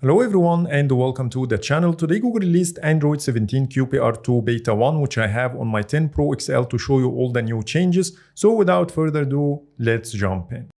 Hello everyone and welcome to the channel. Today Google released Android 17 QPR2 Beta 1, which I have on my 10 Pro XL to show you all the new changes. So without further ado, let's jump in.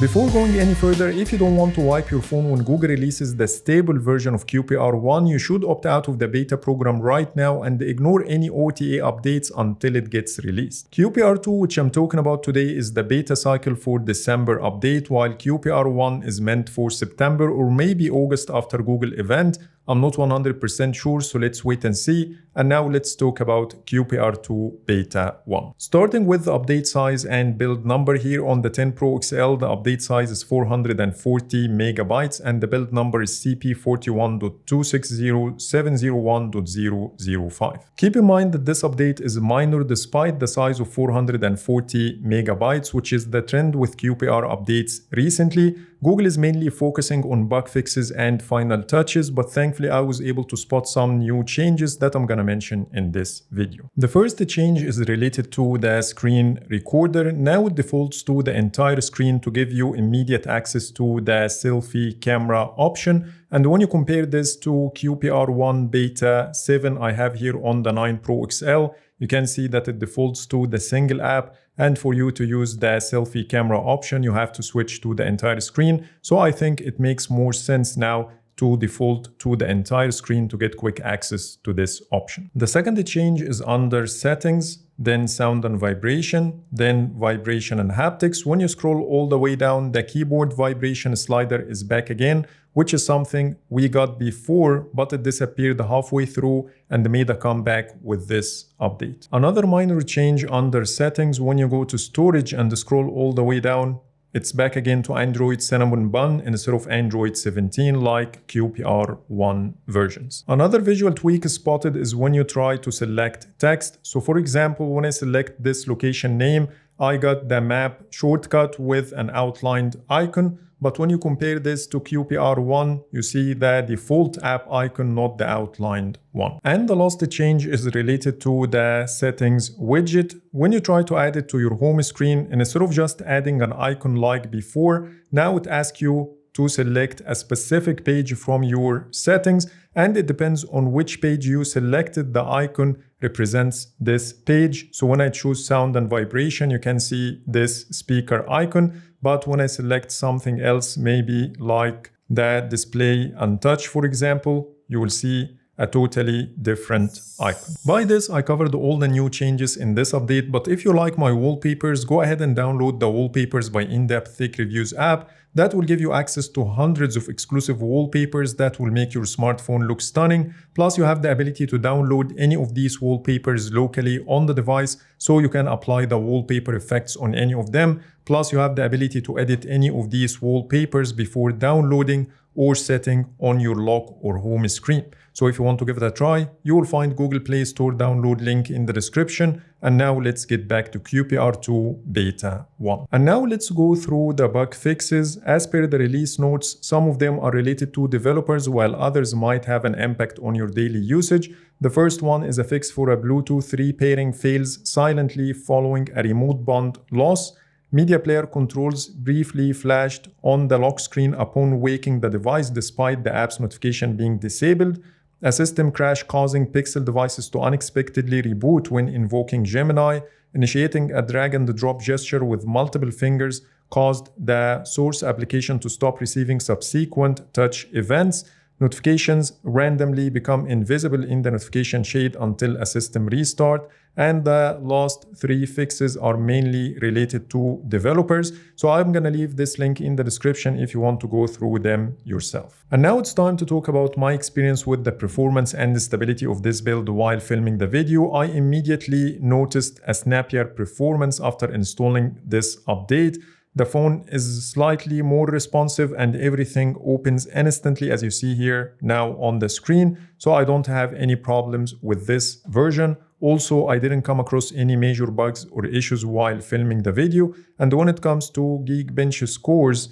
Before going any further, if you don't want to wipe your phone when Google releases the stable version of QPR1, you should opt out of the beta program right now and ignore any OTA updates until it gets released. QPR2, which I'm talking about today, is the beta cycle for December update, while QPR1 is meant for September or maybe August after Google event. I'm not 100% sure, so let's wait and see. And now let's talk about QPR2 Beta 1. Starting with the update size and build number, here on the 10 Pro XL, the update size is 440 megabytes and the build number is CP41.260.701.005. Keep in mind that this update is minor despite the size of 440 megabytes, which is the trend with QPR updates recently. Google is mainly focusing on bug fixes and final touches, but thankfully I was able to spot some new changes that I'm gonna mention in this video. The first change is related to the screen recorder. Now it defaults to the entire screen to give you immediate access to the selfie camera option. And when you compare this to QPR1 Beta 7 I have here on the 9 Pro XL, you can see that it defaults to the single app, and for you to use the selfie camera option, you have to switch to the entire screen. So I think it makes more sense now to default to the entire screen to get quick access to this option. The second change is under settings, then sound and vibration, then vibration and haptics. When you scroll all the way down, the keyboard vibration slider is back again, which is something we got before, but it disappeared halfway through and made a comeback with this update. Another minor change under settings, when you go to storage and scroll all the way down, it's back again to Android Cinnamon Bun instead of Android 17 like QPR1 versions. Another visual tweak spotted is when you try to select text. So for example, when I select this location name, I got the map shortcut with an outlined icon. But when you compare this to QPR1, you see the default app icon, not the outlined one. And the last change is related to the settings widget. When you try to add it to your home screen, and instead of just adding an icon like before, now it asks you to select a specific page from your settings, and it depends on which page you selected, the icon represents this page. So when I choose sound and vibration, you can see this speaker icon, but when I select something else, maybe like the display and touch, for example, you will see a totally different icon. By this, I covered all the new changes in this update, but if you like my wallpapers, go ahead and download the Wallpapers by In-Depth Tech Reviews app. That will give you access to hundreds of exclusive wallpapers that will make your smartphone look stunning. Plus, you have the ability to download any of these wallpapers locally on the device, so you can apply the wallpaper effects on any of them. Plus, you have the ability to edit any of these wallpapers before downloading or setting on your lock or home screen. So if you want to give it a try, you will find Google Play Store download link in the description. And now let's get back to QPR2 Beta 1. And now let's go through the bug fixes. As per the release notes, some of them are related to developers, while others might have an impact on your daily usage. The first one is a fix for a Bluetooth repairing fails silently following a remote bond loss. Media player controls briefly flashed on the lock screen upon waking the device despite the app's notification being disabled. A system crash causing Pixel devices to unexpectedly reboot when invoking Gemini. Initiating a drag and drop gesture with multiple fingers caused the source application to stop receiving subsequent touch events. Notifications randomly become invisible in the notification shade until a system restart. And the last three fixes are mainly related to developers. So I'm gonna leave this link in the description if you want to go through them yourself. And now it's time to talk about my experience with the performance and the stability of this build while filming the video. I immediately noticed a snappier performance after installing this update. The phone is slightly more responsive and everything opens instantly, as you see here now on the screen. So I don't have any problems with this version. Also, I didn't come across any major bugs or issues while filming the video. And when it comes to Geekbench scores,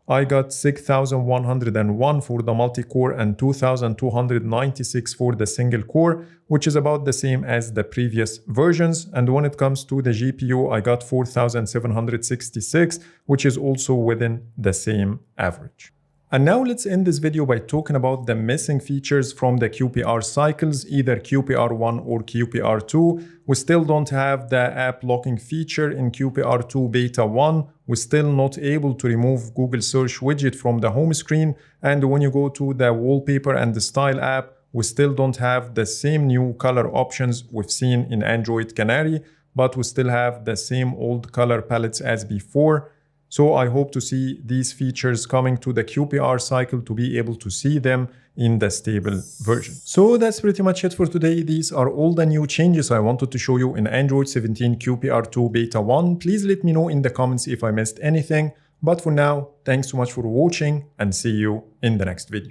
I got 6101 for the multi-core and 2296 for the single core, which is about the same as the previous versions. And when it comes to the GPU, I got 4766, which is also within the same average. And now let's end this video by talking about the missing features from the QPR cycles, either QPR1 or QPR2. We still don't have the app locking feature in QPR2 Beta 1. We're still not able to remove Google search widget from the home screen. And when you go to the wallpaper and the style app, we still don't have the same new color options we've seen in Android Canary, but we still have the same old color palettes as before. So I hope to see these features coming to the QPR cycle to be able to see them in the stable version. So that's pretty much it for today. These are all the new changes I wanted to show you in Android 17 QPR2 Beta 1. Please let me know in the comments if I missed anything. But for now, thanks so much for watching and see you in the next video.